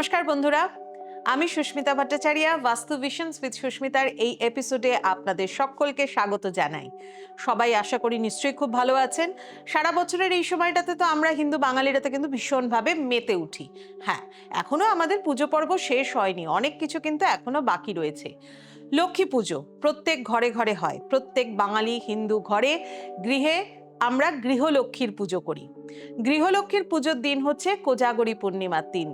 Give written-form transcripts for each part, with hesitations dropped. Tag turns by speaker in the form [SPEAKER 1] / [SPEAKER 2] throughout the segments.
[SPEAKER 1] নমস্কার বন্ধুরা, আমি সুস্মিতা ভট্টাচার্য। বাস্তু ভিশনস উইথ সুস্মিতার এই এপিসোডে আপনাদের সকলকে স্বাগত জানাই। সবাই আশা করি নিশ্চয়ই খুব ভালো আছেন। সারা বছরের এই সময়টাতে তো আমরা হিন্দু বাঙালিরা তো কিন্তু ভীষণভাবে মেতে উঠি। হ্যাঁ, এখনো আমাদের পুজো পর্ব শেষ হয়নি, অনেক কিছু কিন্তু এখনো বাকি রয়েছে। লক্ষ্মী পুজো প্রত্যেক ঘরে ঘরে হয়, প্রত্যেক বাঙালি হিন্দু ঘরে গৃহে আমরা গৃহলক্ষ্মীর পুজো করি। গৃহলক্ষ্মীর পুজোর দিন হচ্ছে কোজাগরী পূর্ণিমার দিন,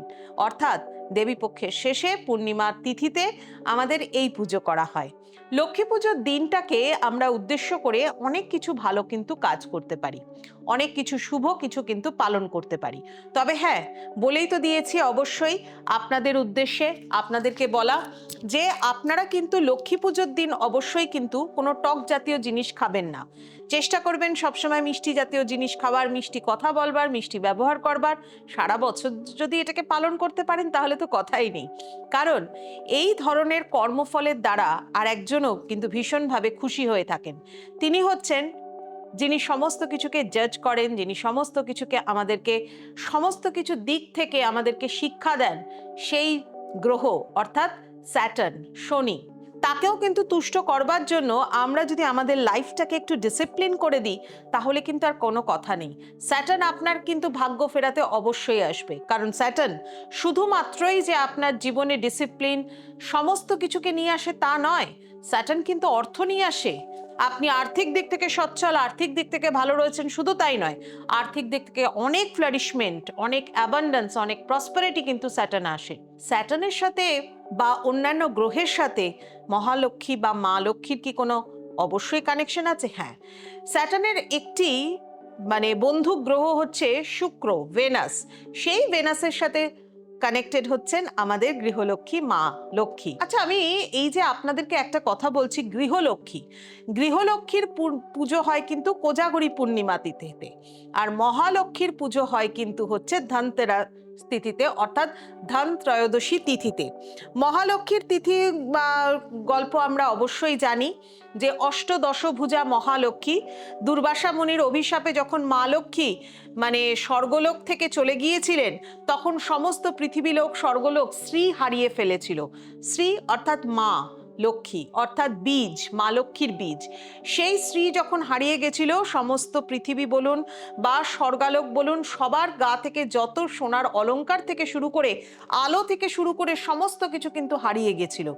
[SPEAKER 1] অর্থাৎ দেবীপক্ষের শেষে পূর্ণিমার তিথিতে আমাদের এই পুজো করা হয়। লক্ষ্মী পুজোর দিনটাকে আমরা উদ্দেশ্য করে অনেক কিছু ভালো কিন্তু কাজ করতে পারি, অনেক কিছু শুভ কিছু কিন্তু পালন করতে পারি। তবে হ্যাঁ, বলেই তো দিয়েছি অবশ্যই আপনাদের উদ্দেশ্যে আপনাদেরকে বলা যে আপনারা কিন্তু লক্ষ্মী পুজোর দিন অবশ্যই কিন্তু কোনো টক জাতীয় জিনিস খাবেন না। চেষ্টা করবেন সবসময় মিষ্টি জাতীয় জিনিস খাবার, মিষ্টি কথা বলবার, মিষ্টি ব্যবহার করবার। সারা বছর যদি এটাকে পালন করতে পারেন তাহলে তো কথাই নেই। কারণ এই ধরনের কর্মফলের দ্বারা আর একজনও কিন্তু ভীষণভাবে খুশি হয়ে থাকেন। তিনি হচ্ছেন যিনি সমস্ত কিছুকে জাজ করেন, যিনি সমস্ত কিছুকে আমাদেরকে সমস্ত কিছু দিক থেকে আমাদেরকে শিক্ষা দেন, সেই গ্রহ অর্থাৎ স্যাটার্ন, শনি। তাকেও কিন্তু তুষ্ট করবার জন্য আমরা যদি আমাদের লাইফটাকে একটু ডিসিপ্লিন করে দিই তাহলে কিন্তু আর কোনো কথা নেই। স্যাটার্ন আপনার কিন্তু ভাগ্য ফেরাতে অবশ্যই আসবে, কারণ স্যাটার্ন শুধুমাত্রই যে আপনার জীবনে ডিসিপ্লিন সমস্ত কিছুকে নিয়ে আসে তা নয়, স্যাটার্ন কিন্তু অর্থ নিয়ে আসে। আপনি আর্থিক দিক থেকে সচ্ছল, আর্থিক দিক থেকে ভালো রয়েছেন, শুধু তাই নয়, আর্থিক দিক থেকে অনেক ফ্লারিশমেন্ট, অনেক অ্যাবান্ডেন্স, অনেক প্রসপারিটি কিন্তু স্যাটার্ন আসে। স্যাটার্নের সাথে বা অন্যান্য গ্রহের সাথে মহালক্ষ্মী বা মা লক্ষ্মীর কি কোনো অবশ্যই কানেকশন আছে? হ্যাঁ, স্যাটার্নের একটি বন্ধু গ্রহ হচ্ছে শুক্র, ভেনাস। সেই ভেনাসের সাথে কানেক্টেড হচ্ছেন আমাদের গৃহলক্ষ্মী মা লক্ষ্মী। আচ্ছা, আমি এই যে আপনাদেরকে একটা কথা বলছি, গৃহলক্ষ্মীর পুজো হয় কিন্তু কোজাগরী পূর্ণিমা তিথিতে, আর মহালক্ষ্মীর পুজো হয় কিন্তু হচ্ছে ধনতেরাস তিথিতে, অর্থাৎ ধন ত্রয়োদশী তিথিতে। মহালক্ষ্মীর তিথি বা গল্প আমরা অবশ্যই জানি যে অষ্টদশভুজা মহালক্ষ্মী। দুর্বাসা মুনির অভিশাপে যখন মা লক্ষ্মী স্বর্গলোক থেকে চলে গিয়েছিলেন, তখন সমস্ত পৃথিবীলোক স্বর্গলোক শ্রী হারিয়ে ফেলেছিল। শ্রী অর্থাৎ মা লক্ষ্মী, অর্থাৎ বীজ, মা লক্ষ্মীর বীজ। সেই শ্রী যখন হারিয়ে গেছিল, সমস্ত পৃথিবী বলুন বা স্বর্গালোক বলুন, সবার গা থেকে যত সোনার অলংকার থেকে শুরু করে আলো থেকে শুরু করে সমস্ত কিছু কিন্তু হারিয়ে গেছিল।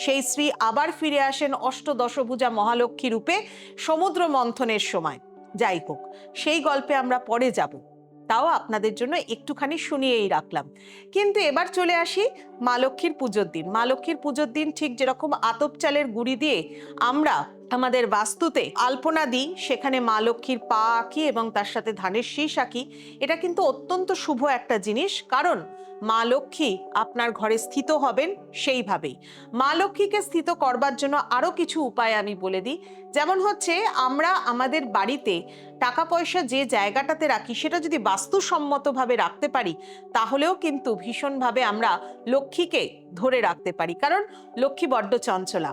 [SPEAKER 1] সেই শ্রী আবার ফিরে আসেন অষ্টদশভুজা মহালক্ষ্মী রূপে সমুদ্র মন্থনের সময়। যাই হোক, সেই গল্পে আমরা পরে যাব, তাও আপনাদের জন্য একটুখানি শুনিয়েই রাখলাম। কিন্তু এবার চলে আসি মা লক্ষ্মীর পুজোর দিন। মা লক্ষ্মীর পুজোর দিন ঠিক যেরকম আতপ চালের গুঁড়ি দিয়ে আমরা আমাদের বাস্তুতে আলপনা দিই, সেখানে মা লক্ষ্মীর পা আঁকি এবং তার সাথে ধানের শীষ আঁকি। এটা কিন্তু অত্যন্ত শুভ একটা জিনিস, কারণ মা লক্ষ্মী আপনার ঘরে স্থিত হবেন সেইভাবেই। মা লক্ষ্মীকে স্থিত করবার জন্য আরো কিছু উপায় আমি বলে দিই। যেমন হচ্ছে, আমরা আমাদের বাড়িতে টাকা পয়সা যে জায়গাটাতে রাখি সেটা যদি বাস্তুসম্মতভাবে রাখতে পারি, তাহলেও কিন্তু ভীষণভাবে আমরা লক্ষ্মীকে ধরে রাখতে পারি। কারণ লক্ষ্মী বড্ড চঞ্চলা।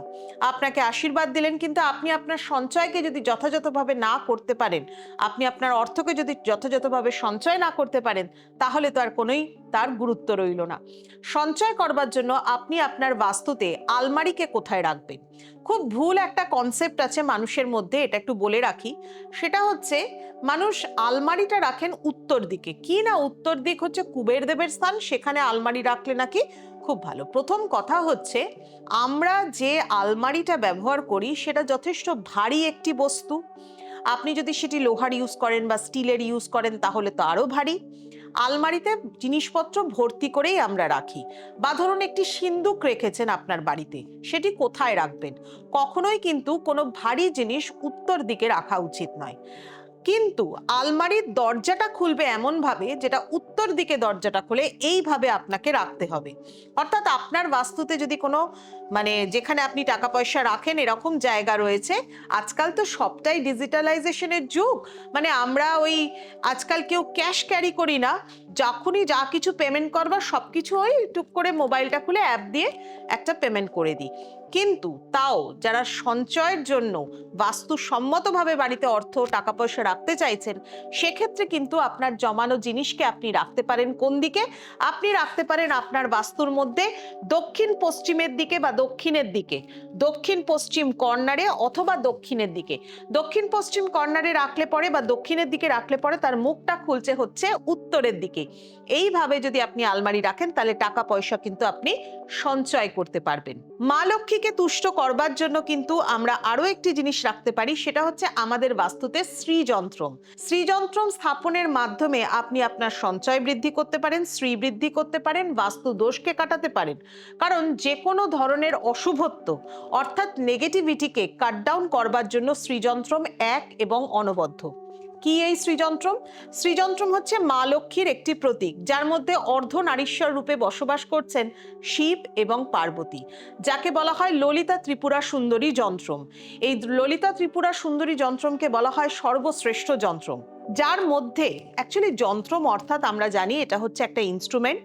[SPEAKER 1] আপনাকে আশীর্বাদ দিলেন, কিন্তু আপনি আপনার সঞ্চয়কে যদি যথাযথভাবে না করতে পারেন, আপনি আপনার অর্থকে যদি যথাযথভাবে সঞ্চয় না করতে পারেন, তাহলে তো আর কোনোই তার গুরুত্ব রইল না। সঞ্চয় করবার জন্য আপনি আপনার বাস্তুতে আলমারিকে কোথায় রাখবেন? খুব ভুল একটা কনসেপ্ট আছে মানুষের মধ্যে, এটা একটু বলে রাখি। সেটা হচ্ছে, মানুষ আলমারিটা রাখেন উত্তর দিকে। কি না, উত্তর দিক হচ্ছে কুবের দেবের স্থান, সেখানে আলমারি রাখলে নাকি খুব ভালো। প্রথম কথা হচ্ছে, আমরা যে আলমারিটা ব্যবহার করি সেটা যথেষ্ট ভারী একটি বস্তু। আপনি যদি সেটি লোহার ইউজ করেন বা স্টিলের ইউজ করেন তাহলে তো আরো ভারী। আলমারিতে জিনিসপত্র ভর্তি করেই আমরা রাখি। বা ধরুন একটি সিন্দুক রেখেছেন আপনার বাড়িতে, সেটি কোথায় রাখবেন? কখনোই কিন্তু কোনো ভারী জিনিস উত্তর দিকে রাখা উচিত নয়। কিন্তু আলমারির দরজাটা খুলবে এমন ভাবে যেটা উত্তর দিকে দরজাটা খুলে এইভাবে আপনাকে রাখতে হবে। অর্থাৎ আপনার বাস্তুতে যদি কোনো যেখানে আপনি টাকা পয়সা রাখেন এরকম জায়গা রয়েছে, আজকাল তো সবটাই ডিজিটালাইজেশনের যুগ, আমরা ওই আজকাল কেউ ক্যাশ ক্যারি করি না, যখনই যা কিছু পেমেন্ট করবার সবকিছু ওই টুক করে মোবাইলটা খুলে অ্যাপ দিয়ে একটা পেমেন্ট করে দিই। কিন্তু তাও যারা সঞ্চয়ের জন্য বাস্তুসম্মতভাবে বাড়িতে অর্থ টাকা পয়সা রাখতে চাইছেন, সেক্ষেত্রে কিন্তু আপনার জমানো জিনিসকে আপনি রাখতে পারেন কোন দিকে? আপনি রাখতে পারেন আপনার বাস্তুর মধ্যে দক্ষিণ পশ্চিমের দিকে বা দক্ষিণের দিকে, দক্ষিণ পশ্চিম কর্নারে অথবা দক্ষিণের দিকে। দক্ষিণ পশ্চিম কর্নারে রাখলে পরে বা দক্ষিণের দিকে রাখলে পরে তার মুখটা খুলছে হচ্ছে উত্তরের দিকে। এইভাবে যদি আপনি আলমারি রাখেন তাহলে টাকা পয়সা কিন্তু আপনি সঞ্চয় করতে পারবেন। মা লক্ষ্মীকে তুষ্ট করবার জন্য কিন্তু আমরা আরো একটি জিনিস রাখতে পারি, সেটা হচ্ছে আমাদের বাস্তুতে শ্রীযন্ত্রম। শ্রীযন্ত্রম স্থাপনের মাধ্যমে আপনি আপনার সঞ্চয় বৃদ্ধি করতে পারেন, শ্রী বৃদ্ধি করতে পারেন, বাস্তু দোষকে কাটাতে পারেন। কারণ যে কোনো ধরনের অশুভত্ব অর্থাৎ নেগেটিভিটিকে কাট ডাউন করবার জন্য শ্রীযন্ত্রম এক এবং অনবদ্য। কি এই শ্রীযন্ত্রম? শ্রীযন্ত্রম হচ্ছে মা লক্ষ্মীর একটি প্রতীক, যার মধ্যে অর্ধনারীশ্বর রূপে বসবাস করছেন শিব এবং পার্বতী, যাকে বলা হয় ললিতা ত্রিপুরা সুন্দরী যন্ত্রম। এই ললিতা ত্রিপুরা সুন্দরী যন্ত্রমকে বলা হয় সর্বশ্রেষ্ঠ যন্ত্রম, যার মধ্যে অ্যাকচুয়ালি যন্ত্রম অর্থাৎ আমরা জানি এটা হচ্ছে একটা ইনস্ট্রুমেন্ট।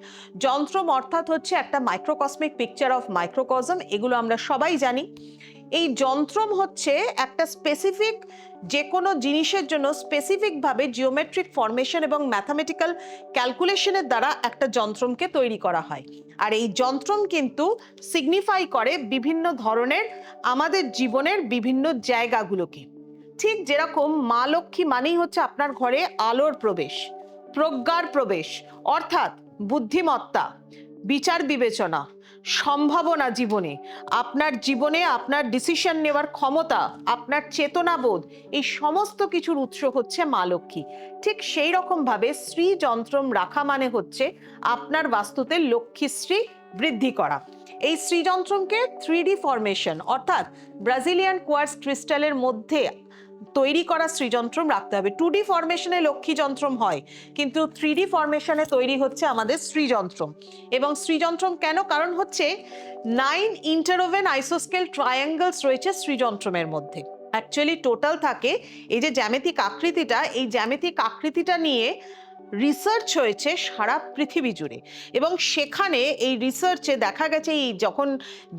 [SPEAKER 1] যন্ত্রম অর্থাৎ হচ্ছে একটা মাইক্রোকসমিক পিকচার অফ মাইক্রোকজম, এগুলো আমরা সবাই জানি। এই যন্ত্রম হচ্ছে একটা স্পেসিফিক যে কোনো জিনিসের জন্য স্পেসিফিকভাবে জিওমেট্রিক ফরমেশন এবং ম্যাথামেটিক্যাল ক্যালকুলেশনের দ্বারা একটা যন্ত্রমকে তৈরি করা হয়। আর এই যন্ত্রম কিন্তু সিগনিফাই করে বিভিন্ন ধরনের আমাদের জীবনের বিভিন্ন জায়গাগুলোকে। ঠিক যেরকম মা লক্ষ্মী মানেই হচ্ছে আপনার ঘরে আলোর প্রবেশ, প্রজ্ঞার প্রবেশ, অর্থাৎ বুদ্ধিমত্তা, বিচার বিবেচনা, সম্ভাবনা, জীবনে আপনার ডিসিশন নেওয়ার ক্ষমতা, আপনার চেতনাবোধ, এই সমস্ত কিছুর উৎস হচ্ছে মা লক্ষ্মী। ঠিক সেই রকম ভাবে শ্রী যন্ত্রম রাখা মানে হচ্ছে আপনার বাস্তুতে লক্ষ্মীশ্রী বৃদ্ধি করা। এই শ্রীযন্ত্রমকে 3D ফরমেশন অর্থাৎ ব্রাজিলিয়ান কোয়ার্টজ ক্রিস্টালের মধ্যে তৈরি করা শ্রীযন্ত্রম রাখতে হবে। 2D ফরমেশনে লক্ষ্মী যন্ত্রম হয়, কিন্তু 3D ফরমেশনে তৈরি হচ্ছে আমাদের শ্রীযন্ত্রম। এবং শ্রীযন্ত্রম কেন? কারণ হচ্ছে 9 ইন্টারওভেন আইসোস্কেল ট্রায়াঙ্গেলস রয়েছে শ্রীযন্ত্রমের মধ্যে। অ্যাকচুয়ালি টোটাল থাকে এই যে জ্যামিতিক আকৃতিটা, এই জ্যামিতিক আকৃতিটা নিয়ে রিসার্চ হয়েছে সারা পৃথিবী জুড়ে, এবং সেখানে এই রিসার্চে দেখা গেছে এই যখন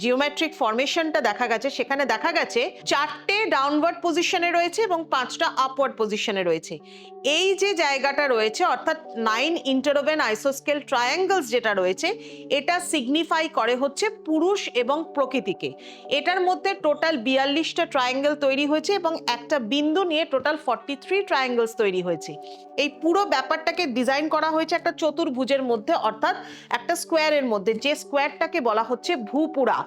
[SPEAKER 1] জিওমেট্রিক ফরমেশনটা দেখা গেছে, সেখানে দেখা গেছে 4টে ডাউনওয়ার্ড পজিশনে রয়েছে এবং 5টা আপওয়ার্ড পজিশনে রয়েছে। এই যে জায়গাটা রয়েছে অর্থাৎ 9 ইন্টারওভেন আইসোস্কেল ট্রায়াঙ্গেলস যেটা রয়েছে, এটা সিগনিফাই করে হচ্ছে পুরুষ এবং প্রকৃতিকে। এটার মধ্যে টোটাল 42টা ট্রায়াঙ্গেল তৈরি হয়েছে এবং একটা বিন্দু নিয়ে টোটাল 43 ট্রায়াঙ্গেলস তৈরি হয়েছে। এই পুরো ব্যাপারটাকে ডিজাইন করা হয়েছে একটা চতুর্ভুজের মধ্যে, অর্থাৎ একটা স্কোয়ারের মধ্যে, যে স্কোয়ারটাকে বলা হচ্ছে ভূপুরা,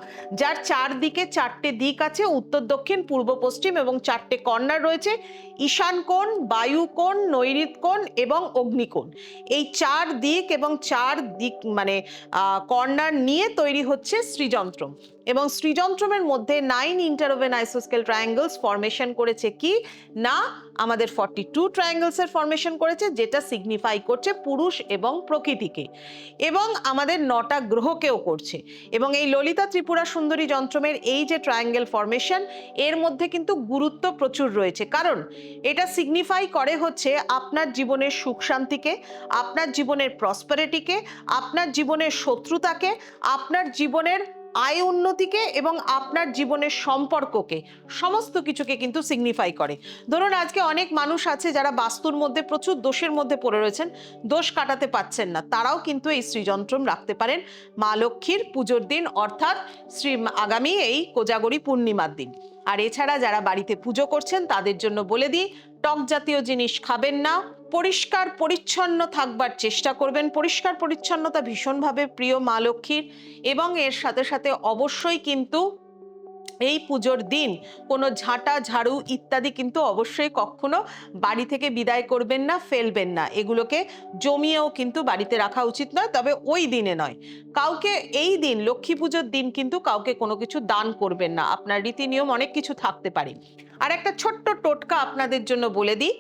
[SPEAKER 1] যার চারদিকে 4টে দিক আছে, উত্তর দক্ষিণ পূর্ব পশ্চিম, এবং 4টে কর্নার রয়েছে, ঈশান কোণ, বায়ু কোণ, নৈঋত কোণ এবং অগ্নিকোণ। এই 4 দিক এবং 4 দিক মানে কর্নার নিয়ে তৈরি হচ্ছে শ্রীযন্ত্রম। এবং শ্রীযন্ত্রমের মধ্যে 9 ইন্টারওভেন আইসোস্কেল ট্রায়াঙ্গেলস ফরমেশন করেছে কি না, আমাদের 42 ট্রায়াঙ্গেলসের ফরমেশন করেছে, যেটা সিগনিফাই করছে পুরুষ এবং প্রকৃতিকে, এবং আমাদের 9টা গ্রহকেও করছে। এবং এই ললিতা ত্রিপুরা সুন্দরী যন্ত্রমের এই যে ট্রায়াঙ্গেল ফরমেশন, এর মধ্যে কিন্তু গুরুত্ব প্রচুর রয়েছে, কারণ এটা সিগনিফাই করে হচ্ছে আপনার জীবনের সুখ শান্তিকে, আপনার জীবনের প্রসপারিটিকে, আপনার জীবনের শত্রুতাকে, আপনার জীবনের আয় উন্নতিকে এবং আপনার জীবনের সম্পর্ককে, সমস্ত কিছুকে কিন্তু সিগনিফাই করে। ধরুন আজকে অনেক মানুষ আছে যারা বাস্তুর মধ্যে প্রচুর দোষের মধ্যে পড়ে রয়েছেন, দোষ কাটাতে পারছেন না, তারাও কিন্তু এই শ্রীযন্ত্রম রাখতে পারেন মা লক্ষ্মীর পুজোর দিন, অর্থাৎ আগামী এই কোজাগরী পূর্ণিমার দিন। আর এছাড়া যারা বাড়িতে পুজো করছেন তাদের জন্য বলে দিই, টক জাতীয় জিনিস খাবেন না, পরিষ্কার পরিচ্ছন্ন থাকবার চেষ্টা করবেন। পরিষ্কার পরিচ্ছন্নতা ভীষণভাবে প্রিয় মা লক্ষ্মীর, এবং এর সাথে সাথে অবশ্যই কিন্তু এই পুজোর দিন কোনো ঝাঁটা ঝাড়ু ইত্যাদি কিন্তু অবশ্যই কখনো বাড়ি থেকে বিদায় করবেন না, ফেলবেন না, এগুলোকে জমিয়েও কিন্তু বাড়িতে রাখা উচিত নয়, তবে ওই দিনে নয়। কাউকে এই দিন লক্ষ্মী পুজোর দিন কিন্তু কাউকে কোনো কিছু দান করবেন না, আপনার রীতি নিয়ম অনেক কিছু থাকতে পারে। আর একটা ছোট্ট টোটকা আপনাদের জন্য বলে দিই,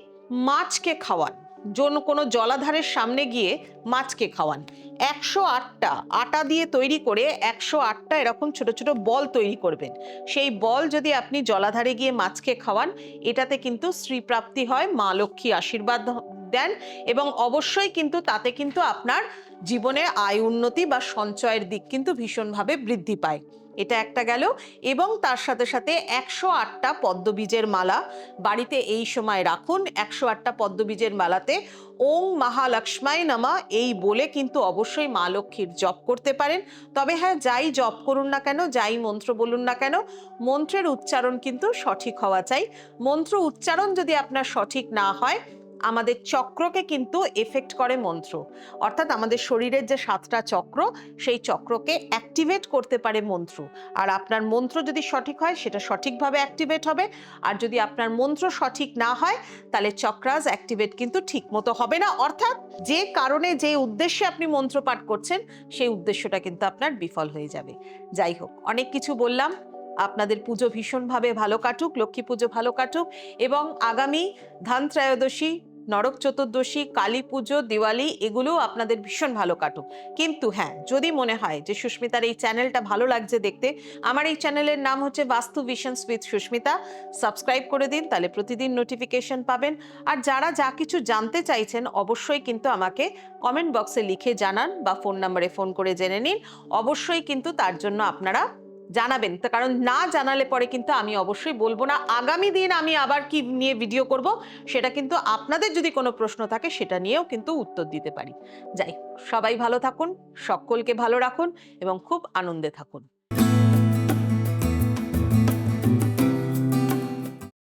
[SPEAKER 1] মাছকে খাওয়ান, কোনো জলাধারের সামনে গিয়ে মাছকে খাওয়ান। 108টা আটা দিয়ে তৈরি করে 108টা এরকম ছোট ছোট বল তৈরি করবেন, সেই বল যদি আপনি জলাধারে গিয়ে মাছকে খাওয়ান, এটাতে কিন্তু শ্রীপ্রাপ্তি হয়, মা লক্ষ্মী আশীর্বাদ দেন এবং অবশ্যই কিন্তু তাতে কিন্তু আপনার জীবনে আয় উন্নতি বা সঞ্চয়ের দিক কিন্তু ভীষণভাবে বৃদ্ধি পায়। এটা একটা গেল। এবং তার সাথে সাথে 108টা পদ্মবীজের মালা বাড়িতে এই সময় রাখুন। 108টা পদ্মবীজের মালাতে ওং মহালক্ষ্মায় নমঃ এই বলে কিন্তু অবশ্যই মা লক্ষ্মীর জপ করতে পারেন। তবে হ্যাঁ, যাই জপ করুন না কেন, যাই মন্ত্র বলুন না কেন, মন্ত্রের উচ্চারণ কিন্তু সঠিক হওয়া চাই। মন্ত্র উচ্চারণ যদি আপনার সঠিক না হয়, আমাদের চক্রকে কিন্তু এফেক্ট করে মন্ত্র। অর্থাৎ আমাদের শরীরের যে 7টা চক্র, সেই চক্রকে অ্যাক্টিভেট করতে পারে মন্ত্র। আর আপনার মন্ত্র যদি সঠিক হয়, সেটা সঠিকভাবে অ্যাক্টিভেট হবে। আর যদি আপনার মন্ত্র সঠিক না হয়, তাহলে চক্রাস অ্যাক্টিভেট কিন্তু ঠিক মতো হবে না। অর্থাৎ যে কারণে, যে উদ্দেশ্যে আপনি মন্ত্র পাঠ করছেন, সেই উদ্দেশ্যটা কিন্তু আপনার বিফল হয়ে যাবে। যাই হোক, অনেক কিছু বললাম। আপনাদের পুজো ভীষণভাবে ভালো কাটুক, লক্ষ্মী পুজো ভালো কাটুক এবং আগামী ধান ত্রয়োদশী, নরক চতুর্দশী, কালী পুজো, দিওয়ালি এগুলোও আপনাদের ভীষণ ভালো কাটুক। কিন্তু হ্যাঁ, যদি মনে হয় যে সুস্মিতার এই চ্যানেলটা ভালো লাগছে দেখতে, আমার এই চ্যানেলের নাম হচ্ছে বাস্তু ভিশনস উইথ সুস্মিতা। সাবস্ক্রাইব করে দিন, তাহলে প্রতিদিন নোটিফিকেশন পাবেন। আর যারা যা কিছু জানতে চাইছেন অবশ্যই কিন্তু আমাকে কমেন্ট বক্সে লিখে জানান বা ফোন নম্বরে ফোন করে জেনে নিন। অবশ্যই কিন্তু তার জন্য আপনারা জানাবেন, কারণ না জানালে পরে কিন্তু আমি অবশ্যই বলবো না। আগামী দিন আমি আবার কি নিয়ে ভিডিও করব, সেটা কিন্তু আপনাদের যদি কোনো প্রশ্ন থাকে সেটা নিয়েও কিন্তু উত্তর দিতে পারি। যাই হোক, সবাই ভালো থাকুন, সকলকে ভালো রাখুন এবং খুব আনন্দে থাকুন।